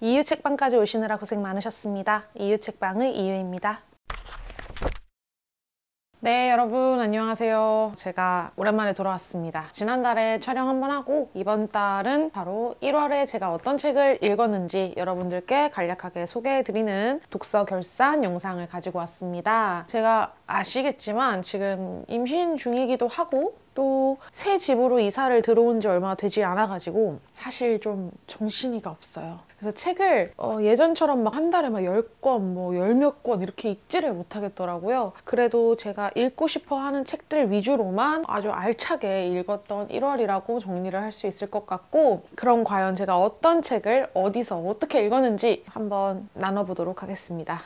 이유책방까지 오시느라 고생 많으셨습니다. 이유책방의 이유입니다. 네, 여러분 안녕하세요. 제가 오랜만에 돌아왔습니다. 지난달에 촬영 한번 하고 이번 달은 바로 1월에 제가 어떤 책을 읽었는지 여러분들께 간략하게 소개해드리는 독서 결산 영상을 가지고 왔습니다. 제가 아시겠지만 지금 임신 중이기도 하고 또 새 집으로 이사를 들어온 지 얼마 되지 않아가지고 사실 좀 정신이가 없어요. 그래서 책을 예전처럼 막 한 달에 막 10권, 뭐 10몇 권 이렇게 읽지를 못하겠더라고요. 그래도 제가 읽고 싶어 하는 책들 위주로만 아주 알차게 읽었던 1월이라고 정리를 할 수 있을 것 같고, 그럼 과연 제가 어떤 책을 어디서 어떻게 읽었는지 한번 나눠보도록 하겠습니다.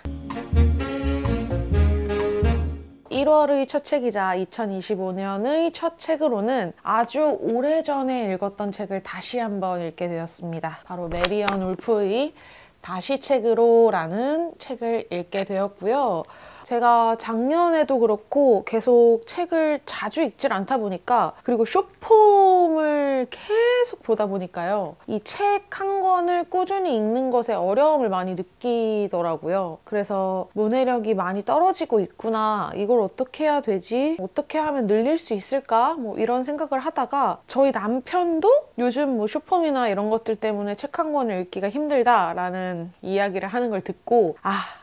1월의 첫 책이자 2025년의 첫 책으로는 아주 오래전에 읽었던 책을 다시 한번 읽게 되었습니다. 바로 메리언 울프의 다시 책으로 라는 책을 읽게 되었고요. 제가 작년에도 그렇고 계속 책을 자주 읽질 않다 보니까, 그리고 숏폼을 계속 보다 보니까요, 이 책 한 권을 꾸준히 읽는 것에 어려움을 많이 느끼더라고요. 그래서 문해력이 많이 떨어지고 있구나, 이걸 어떻게 해야 되지? 어떻게 하면 늘릴 수 있을까? 뭐 이런 생각을 하다가 저희 남편도 요즘 뭐 숏폼이나 이런 것들 때문에 책 한 권을 읽기가 힘들다라는 이야기를 하는 걸 듣고,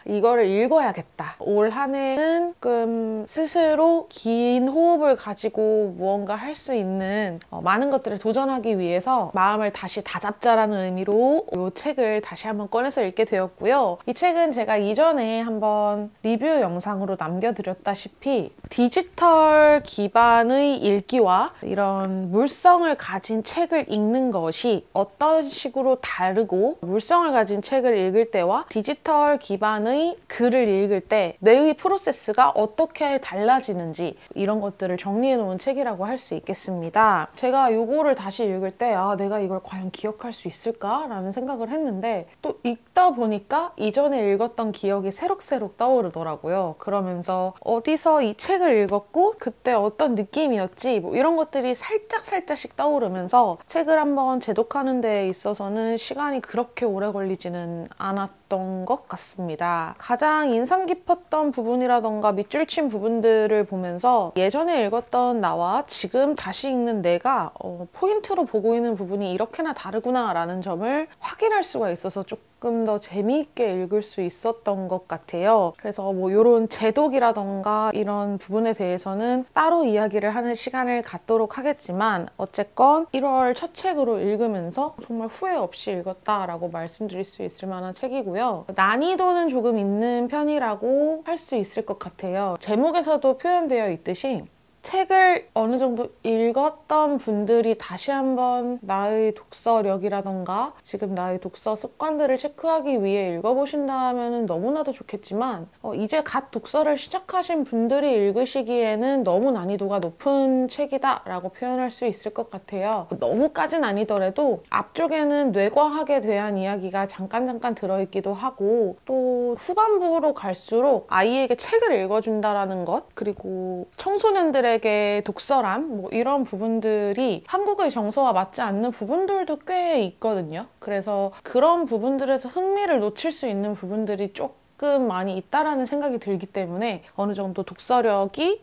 이거를 읽어야겠다. 올 한 해는 조금 스스로 긴 호흡을 가지고 무언가 할 수 있는 많은 것들을 도전하기 위해서 마음을 다시 다잡자라는 의미로 이 책을 다시 한번 꺼내서 읽게 되었고요. 이 책은 제가 이전에 한번 리뷰 영상으로 남겨드렸다시피 디지털 기반의 읽기와 이런 물성을 가진 책을 읽는 것이 어떤 식으로 다르고, 물성을 가진 책을 읽을 때와 디지털 기반의 글을 읽을 때 뇌의 프로세스가 어떻게 달라지는지, 이런 것들을 정리해 놓은 책이라고 할 수 있겠습니다. 제가 이거를 다시 읽을 때 내가 이걸 과연 기억할 수 있을까? 라는 생각을 했는데, 또 읽다 보니까 이전에 읽었던 기억이 새록새록 떠오르더라고요. 그러면서 어디서 이 책을 읽었고 그때 어떤 느낌이었지, 뭐 이런 것들이 살짝씩 떠오르면서 책을 한번 재독하는 데 있어서는 시간이 그렇게 오래 걸리지는 않았던 것 같습니다. 가장 인상 깊었던 부분이라던가 밑줄 친 부분들을 보면서 예전에 읽었던 나와 지금 다시 읽는 내가 포인트로 보고 있는 부분이 이렇게나 다르구나 라는 점을 확인할 수가 있어서 조금 더 재미있게 읽을 수 있었던 것 같아요. 그래서 뭐 이런 재독이라던가 이런 부분에 대해서는 따로 이야기를 하는 시간을 갖도록 하겠지만, 어쨌건 1월 첫 책으로 읽으면서 정말 후회 없이 읽었다라고 말씀드릴 수 있을 만한 책이고요. 난이도는 조금 있는 편이라고 할 수 있을 것 같아요. 제목에서도 표현되어 있듯이 책을 어느 정도 읽었던 분들이 다시 한번 나의 독서력이라던가 지금 나의 독서 습관들을 체크하기 위해 읽어보신다면 너무나도 좋겠지만, 이제 갓 독서를 시작하신 분들이 읽으시기에는 너무 난이도가 높은 책이다 라고 표현할 수 있을 것 같아요. 너무까진 아니더라도 앞쪽에는 뇌과학에 대한 이야기가 잠깐 들어있기도 하고, 또 후반부로 갈수록 아이에게 책을 읽어준다라는 것, 그리고 청소년들의 독서람, 뭐 이런 부분들이 한국의 정서와 맞지 않는 부분들도 꽤 있거든요. 그래서 그런 부분들에서 흥미를 놓칠 수 있는 부분들이 조금 많이 있다라는 생각이 들기 때문에 어느 정도 독서력이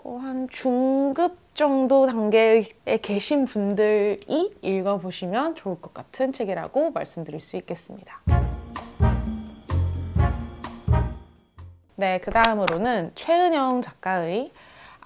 한 중급 정도 단계에 계신 분들이 읽어보시면 좋을 것 같은 책이라고 말씀드릴 수 있겠습니다. 네, 그 다음으로는 최은영 작가의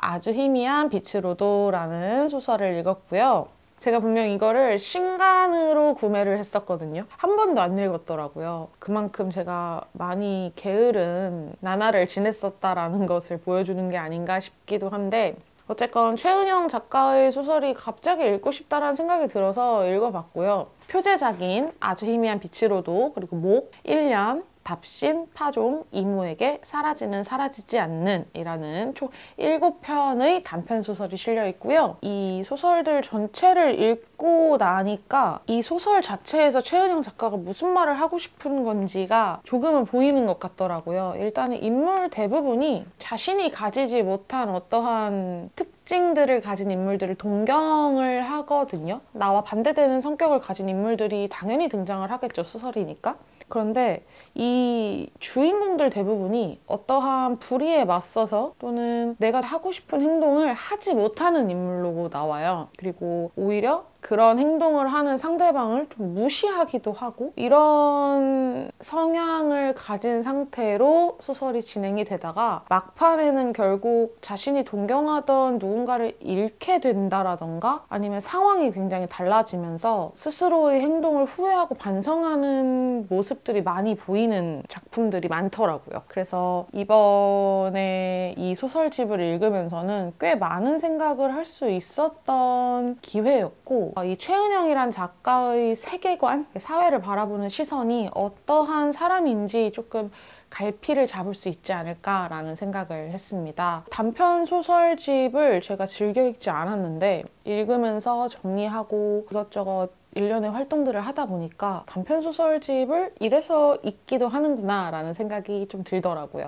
아주 희미한 빛으로도라는 소설을 읽었고요. 제가 분명 이거를 신간으로 구매를 했었거든요. 한 번도 안 읽었더라고요. 그만큼 제가 많이 게으른 나날을 지냈었다라는 것을 보여주는 게 아닌가 싶기도 한데, 어쨌건 최은영 작가의 소설이 갑자기 읽고 싶다라는 생각이 들어서 읽어봤고요. 표제작인 아주 희미한 빛으로도, 그리고 목, 1년, 답신, 파종, 이모에게 사라지는 사라지지 않는 이라는 총 7편의 단편소설이 실려 있고요. 이 소설들 전체를 읽고 나니까 이 소설 자체에서 최은영 작가가 무슨 말을 하고 싶은 건지가 조금은 보이는 것 같더라고요. 일단은 인물 대부분이 자신이 가지지 못한 어떠한 특징, 특징들을 가진 인물들을 동경을 하거든요. 나와 반대되는 성격을 가진 인물들이 당연히 등장을 하겠죠, 소설이니까. 그런데 이 주인공들 대부분이 어떠한 불의에 맞서서 또는 내가 하고 싶은 행동을 하지 못하는 인물로 나와요. 그리고 오히려 그런 행동을 하는 상대방을 좀 무시하기도 하고, 이런 성향을 가진 상태로 소설이 진행이 되다가 막판에는 결국 자신이 동경하던 누군가를 잃게 된다라던가 아니면 상황이 굉장히 달라지면서 스스로의 행동을 후회하고 반성하는 모습들이 많이 보이는 작품들이 많더라고요. 그래서 이번에 이 소설집을 읽으면서는 꽤 많은 생각을 할 수 있었던 기회였고, 이 최은영이란 작가의 세계관, 사회를 바라보는 시선이 어떠한 사람인지 조금 갈피를 잡을 수 있지 않을까라는 생각을 했습니다. 단편 소설집을 제가 즐겨 읽지 않았는데 읽으면서 정리하고 이것저것 일련의 활동들을 하다 보니까 단편 소설집을 이래서 읽기도 하는구나 라는 생각이 좀 들더라고요.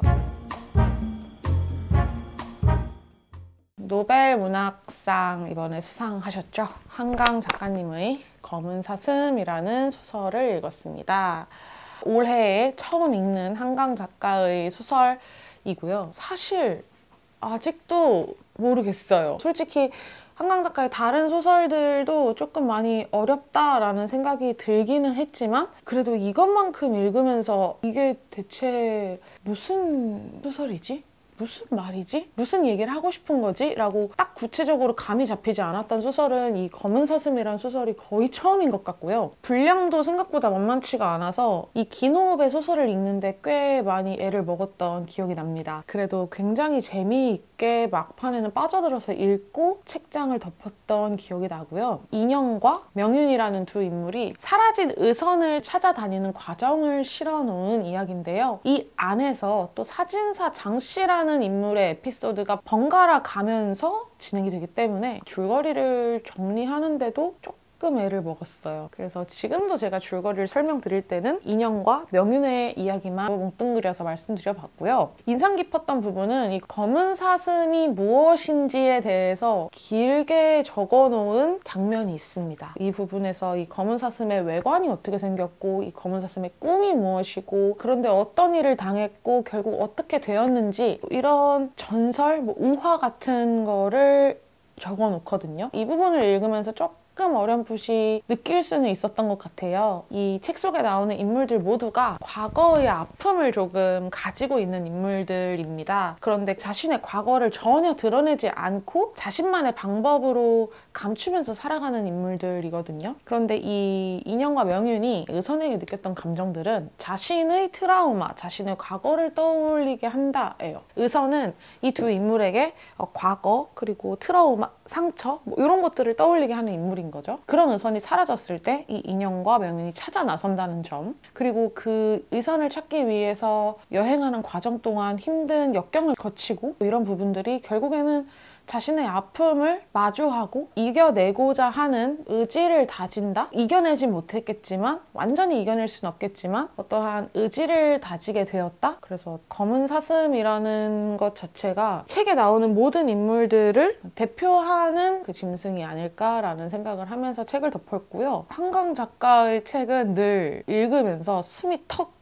노벨 문학상 이번에 수상하셨죠. 한강 작가님의 검은 사슴이라는 소설을 읽었습니다. 올해에 처음 읽는 한강 작가의 소설이고요. 사실 아직도 모르겠어요. 솔직히 한강 작가의 다른 소설들도 조금 많이 어렵다라는 생각이 들기는 했지만 그래도 이것만큼 읽으면서 이게 대체 무슨 소설이지? 무슨 말이지? 무슨 얘기를 하고 싶은 거지? 라고 딱 구체적으로 감이 잡히지 않았던 소설은 이 검은 사슴이라는 소설이 거의 처음인 것 같고요. 분량도 생각보다 만만치가 않아서 이 긴 호흡의 소설을 읽는데 꽤 많이 애를 먹었던 기억이 납니다. 그래도 굉장히 재미있게 막판에는 빠져들어서 읽고 책장을 덮었던 기억이 나고요. 인형과 명윤이라는 두 인물이 사라진 의선을 찾아다니는 과정을 실어놓은 이야기인데요. 이 안에서 또 사진사 장씨라는 인물의 에피소드가 번갈아 가면서 진행이 되기 때문에 줄거리를 정리하는데도 조금 애를 먹었어요. 그래서 지금도 제가 줄거리를 설명드릴 때는 인형과 명윤의 이야기만 뭉뚱그려서 말씀드려봤고요. 인상 깊었던 부분은 이 검은 사슴이 무엇인지에 대해서 길게 적어놓은 장면이 있습니다. 이 부분에서 이 검은 사슴의 외관이 어떻게 생겼고 이 검은 사슴의 꿈이 무엇이고 그런데 어떤 일을 당했고 결국 어떻게 되었는지 이런 전설, 우화 같은 거를 적어놓거든요. 이 부분을 읽으면서 조금 어렴풋이 느낄 수는 있었던 것 같아요. 이 책 속에 나오는 인물들 모두가 과거의 아픔을 조금 가지고 있는 인물들입니다. 그런데 자신의 과거를 전혀 드러내지 않고 자신만의 방법으로 감추면서 살아가는 인물들이거든요. 그런데 이 인형과 명윤이 의선에게 느꼈던 감정들은 자신의 트라우마, 자신의 과거를 떠올리게 한다예요. 의선은 이 두 인물에게 과거, 그리고 트라우마, 상처 이런 것들을 떠올리게 하는 인물인 거죠. 그런 의선이 사라졌을 때 이 인형과 명윤이 찾아 나선다는 점, 그리고 그 의선을 찾기 위해서 여행하는 과정 동안 힘든 역경을 거치고 이런 부분들이 결국에는 자신의 아픔을 마주하고 이겨내고자 하는 의지를 다진다? 이겨내지 못했겠지만 완전히 이겨낼 수는 없겠지만 어떠한 의지를 다지게 되었다? 그래서 검은 사슴이라는 것 자체가 책에 나오는 모든 인물들을 대표하는 그 짐승이 아닐까라는 생각을 하면서 책을 덮었고요. 한강 작가의 책은 늘 읽으면서 숨이 턱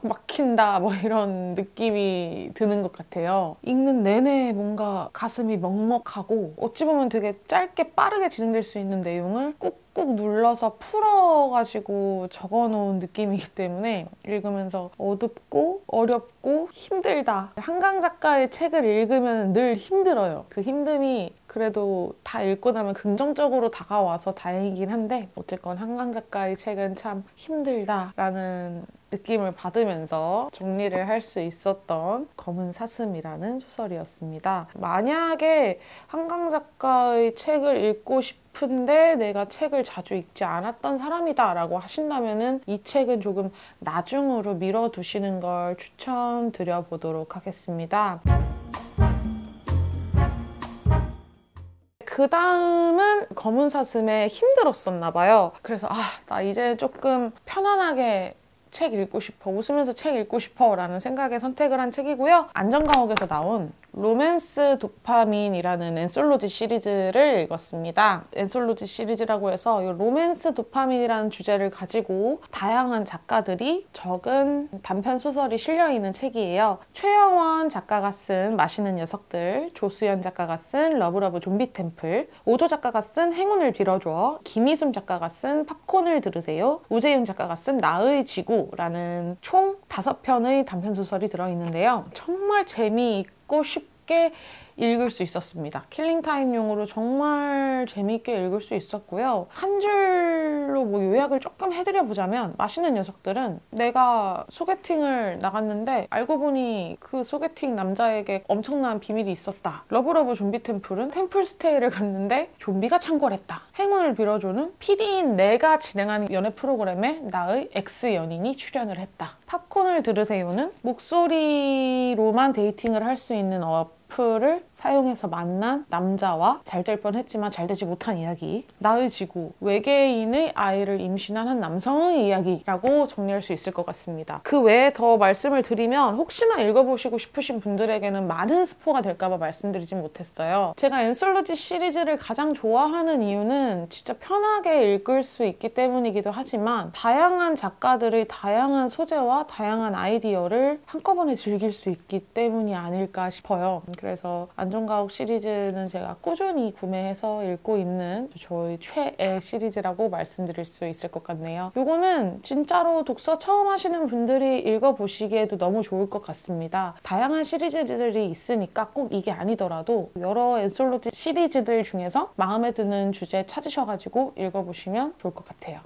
막힌다 뭐 이런 느낌이 드는 것 같아요. 읽는 내내 뭔가 가슴이 먹먹하고 어찌 보면 되게 짧게 빠르게 진행될 수 있는 내용을 꾹꾹 눌러서 풀어가지고 적어놓은 느낌이기 때문에 읽으면서 어둡고 어렵고 힘들다. 한강 작가의 책을 읽으면 늘 힘들어요. 그 힘듦이 그래도 다 읽고 나면 긍정적으로 다가와서 다행이긴 한데 어쨌건 한강 작가의 책은 참 힘들다라는 느낌을 받으면서 정리를 할 수 있었던 검은 사슴이라는 소설이었습니다. 만약에 한강 작가의 책을 읽고 싶은데 내가 책을 자주 읽지 않았던 사람이다 라고 하신다면은 이 책은 조금 나중으로 미뤄두시는 걸 추천드려 보도록 하겠습니다. 그 다음은 검은 사슴에 힘들었었나 봐요. 그래서 나 이제 조금 편안하게 책 읽고 싶어, 웃으면서 책 읽고 싶어 라는 생각에 선택을 한 책이고요. 안전감옥에서 나온 로맨스 도파민이라는 엔솔로지 시리즈를 읽었습니다. 엔솔로지 시리즈라고 해서 이 로맨스 도파민이라는 주제를 가지고 다양한 작가들이 적은 단편 소설이 실려있는 책이에요. 최영원 작가가 쓴 맛있는 녀석들, 조수연 작가가 쓴 러브러브 좀비 템플, 오조 작가가 쓴 행운을 빌어줘, 김희순 작가가 쓴 팝콘을 들으세요, 우재윤 작가가 쓴 나의 지구라는 총 5편의 단편 소설이 들어있는데요. 정말 재미있고 쉽게 읽을 수 있었습니다. 킬링타임용으로 정말 재미있게 읽을 수 있었고요. 한 줄로 뭐 요약을 조금 해드려보자면 맛있는 녀석들은 내가 소개팅을 나갔는데 알고 보니 그 소개팅 남자에게 엄청난 비밀이 있었다. 러브러브 좀비 템플은 템플 스테이를 갔는데 좀비가 창궐했다. 행운을 빌어줘는 PD인 내가 진행하는 연애 프로그램에 나의 엑스-연인이 출연을 했다. 팝콘을 들으세요는 목소리로만 데이팅을 할 수 있는 어플을 사용해서 만난 남자와 잘 될 뻔했지만 잘 되지 못한 이야기. 나의 지구, 외계인의 아이를 임신한 한 남성의 이야기라고 정리할 수 있을 것 같습니다. 그 외에 더 말씀을 드리면 혹시나 읽어보시고 싶으신 분들에게는 많은 스포가 될까봐 말씀드리진 못했어요. 제가 엔솔로지 시리즈를 가장 좋아하는 이유는 진짜 편하게 읽을 수 있기 때문이기도 하지만 다양한 작가들의 다양한 소재와 다양한 아이디어를 한꺼번에 즐길 수 있기 때문이 아닐까 싶어요. 그래서 안전가옥 시리즈는 제가 꾸준히 구매해서 읽고 있는 저희 최애 시리즈라고 말씀드릴 수 있을 것 같네요. 이거는 진짜로 독서 처음 하시는 분들이 읽어보시기에도 너무 좋을 것 같습니다. 다양한 시리즈들이 있으니까 꼭 이게 아니더라도 여러 엔솔로지 시리즈들 중에서 마음에 드는 주제 찾으셔가지고 읽어보시면 좋을 것 같아요.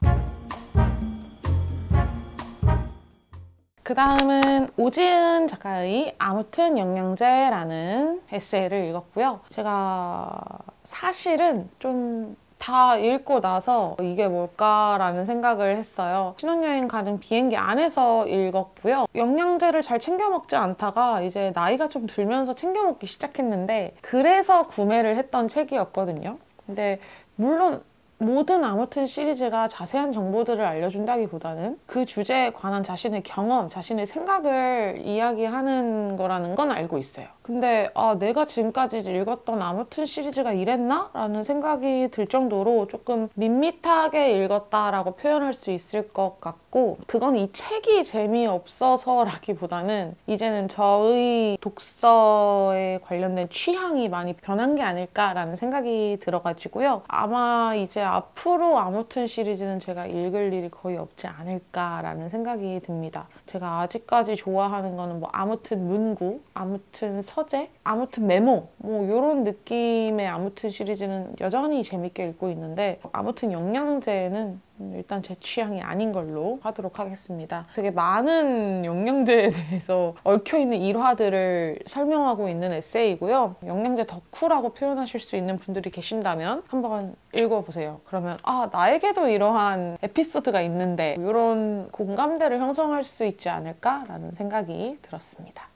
그 다음은 오지은 작가의 아무튼 영양제라는 에세이를 읽었고요. 제가 사실은 좀 다 읽고 나서 이게 뭘까라는 생각을 했어요. 신혼여행 가는 비행기 안에서 읽었고요. 영양제를 잘 챙겨 먹지 않다가 이제 나이가 좀 들면서 챙겨 먹기 시작했는데 그래서 구매를 했던 책이었거든요. 근데 물론 모든 아무튼 시리즈가 자세한 정보들을 알려준다기보다는 그 주제에 관한 자신의 경험, 자신의 생각을 이야기하는 거라는 건 알고 있어요. 근데 내가 지금까지 읽었던 아무튼 시리즈가 이랬나? 라는 생각이 들 정도로 조금 밋밋하게 읽었다라고 표현할 수 있을 것 같고 그건 이 책이 재미없어서라기보다는 이제는 저의 독서에 관련된 취향이 많이 변한 게 아닐까라는 생각이 들어가지고요. 아마 이제 앞으로 아무튼 시리즈는 제가 읽을 일이 거의 없지 않을까라는 생각이 듭니다. 제가 아직까지 좋아하는 거는 뭐 아무튼 문구, 아무튼 서재, 아무튼 메모 뭐 이런 느낌의 아무튼 시리즈는 여전히 재밌게 읽고 있는데 아무튼 영양제는 일단 제 취향이 아닌 걸로 하도록 하겠습니다. 되게 많은 영양제에 대해서 얽혀있는 일화들을 설명하고 있는 에세이고요. 영양제 덕후라고 표현하실 수 있는 분들이 계신다면 한번 읽어보세요. 그러면 나에게도 이러한 에피소드가 있는데 이런 공감대를 형성할 수 있지 않을까라는 생각이 들었습니다.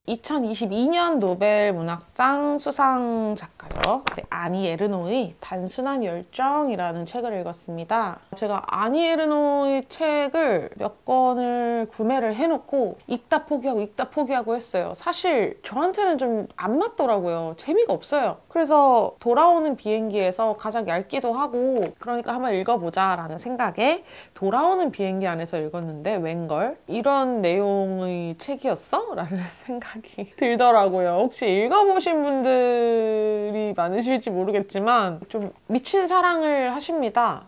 2022년 노벨 문학상 수상 작가죠. 아니 에르노의 단순한 열정이라는 책을 읽었습니다. 제가 아니 에르노의 책을 몇 권을 구매를 해놓고 읽다 포기하고 했어요. 사실 저한테는 좀 안 맞더라고요. 재미가 없어요. 그래서 돌아오는 비행기에서 가장 얇기도 하고 그러니까 한번 읽어보자 라는 생각에 돌아오는 비행기 안에서 읽었는데 웬걸? 이런 내용의 책이었어? 라는 생각이 들더라고요. 혹시 읽어보신 분들이 많으실지 모르겠지만 좀 미친 사랑을 하십니다.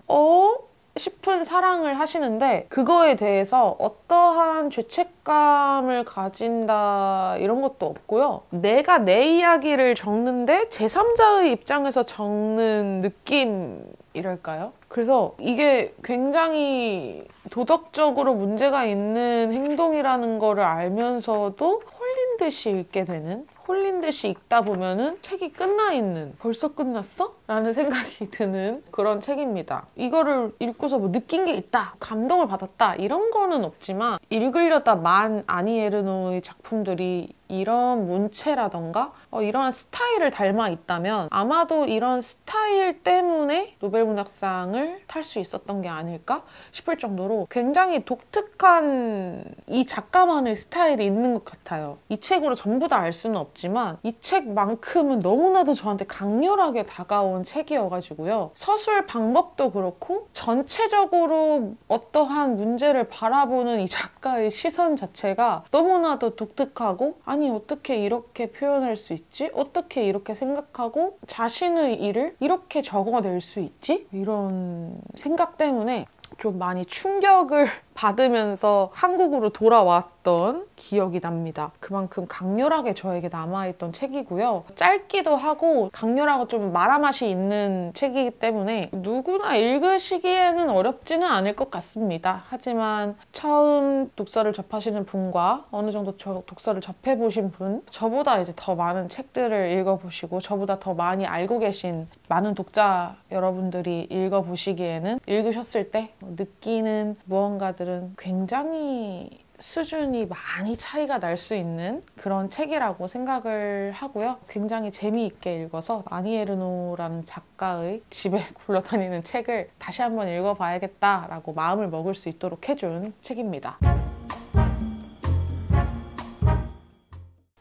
싶은 사랑을 하시는데 그거에 대해서 어떠한 죄책감을 가진다 이런 것도 없고요. 내가 내 이야기를 적는데 제3자의 입장에서 적는 느낌이랄까요? 그래서 이게 굉장히 도덕적으로 문제가 있는 행동이라는 거를 알면서도 홀린 듯이 읽게 되는, 홀린 듯이 읽다 보면은 책이 끝나 있는, 벌써 끝났어? 라는 생각이 드는 그런 책입니다. 이거를 읽고서 뭐 느낀 게 있다, 감동을 받았다 이런 거는 없지만 읽으려다 만 아니 에르노의 작품들이 이런 문체라던가 이러한 스타일을 닮아 있다면 아마도 이런 스타일 때문에 노벨문학상을 탈 수 있었던 게 아닐까 싶을 정도로 굉장히 독특한 이 작가만의 스타일이 있는 것 같아요. 이 책으로 전부 다 알 수는 없지만 이 책만큼은 너무나도 저한테 강렬하게 다가온 책이어가지고요. 서술 방법도 그렇고 전체적으로 어떠한 문제를 바라보는 이 작가의 시선 자체가 너무나도 독특하고, 아니 어떻게 이렇게 표현할 수 있지? 어떻게 이렇게 생각하고 자신의 일을 이렇게 적어낼 수 있지? 이런 생각 때문에 좀 많이 충격을 받으면서 한국으로 돌아왔던 기억이 납니다. 그만큼 강렬하게 저에게 남아있던 책이고요. 짧기도 하고 강렬하고 좀 마라맛이 있는 책이기 때문에 누구나 읽으시기에는 어렵지는 않을 것 같습니다. 하지만 처음 독서를 접하시는 분과 어느 정도 독서를 접해보신 분, 저보다 이제 더 많은 책들을 읽어보시고 저보다 더 많이 알고 계신 많은 독자 여러분들이 읽어보시기에는 읽으셨을 때 느끼는 무언가들은 굉장히 수준이 많이 차이가 날 수 있는 그런 책이라고 생각을 하고요. 굉장히 재미있게 읽어서 아니 에르노라는 작가의 집에 굴러다니는 책을 다시 한번 읽어봐야겠다라고 마음을 먹을 수 있도록 해준 책입니다.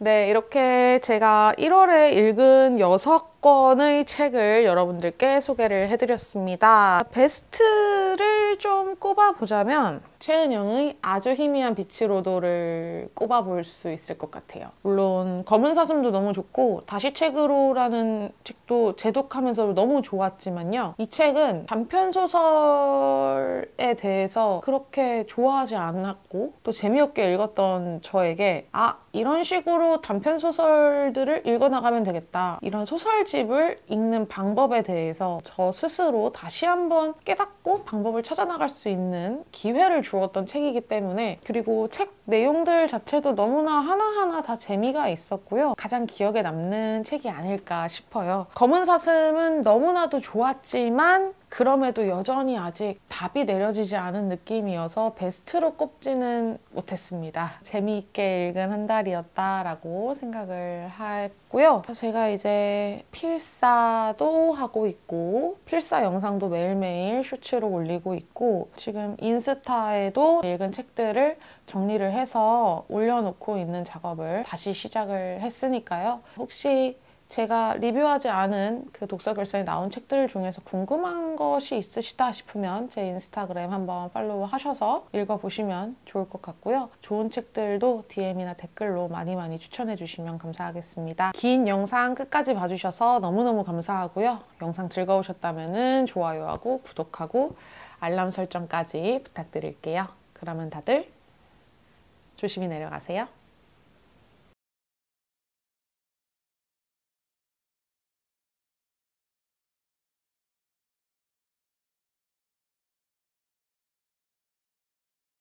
네, 이렇게 제가 1월에 읽은 6권의 책을 여러분들께 소개를 해드렸습니다. 베스트를 좀 꼽아보자면 최은영의 아주 희미한 비치로도를 꼽아볼 수 있을 것 같아요. 물론 검은 사슴도 너무 좋고 다시 책으로라는 책도 재독하면서도 너무 좋았지만요. 이 책은 단편소설에 대해서 그렇게 좋아하지 않았고 또 재미없게 읽었던 저에게 이런 식으로 단편소설들을 읽어나가면 되겠다. 이런 소설집을 읽는 방법에 대해서 저 스스로 다시 한번 깨닫고 방법을 찾아나갈 수 있는 기회를 주었던 책이기 때문에, 그리고 책 내용들 자체도 너무나 하나하나 다 재미가 있었고요. 가장 기억에 남는 책이 아닐까 싶어요. 검은 사슴은 너무나도 좋았지만 그럼에도 여전히 아직 답이 내려지지 않은 느낌이어서 베스트로 꼽지는 못했습니다. 재미있게 읽은 한 달이었다라고 생각을 했고요. 제가 이제 필사도 하고 있고 필사 영상도 매일매일 쇼츠로 올리고 있고 지금 인스타에도 읽은 책들을 정리를 해서 올려놓고 있는 작업을 다시 시작을 했으니까요. 혹시 제가 리뷰하지 않은 그 독서 결선에 나온 책들 중에서 궁금한 것이 있으시다 싶으면 제 인스타그램 한번 팔로우 하셔서 읽어보시면 좋을 것 같고요. 좋은 책들도 DM이나 댓글로 많이 추천해 주시면 감사하겠습니다. 긴 영상 끝까지 봐주셔서 너무너무 감사하고요. 영상 즐거우셨다면 좋아요하고 구독하고 알람 설정까지 부탁드릴게요. 그러면 다들 조심히 내려가세요.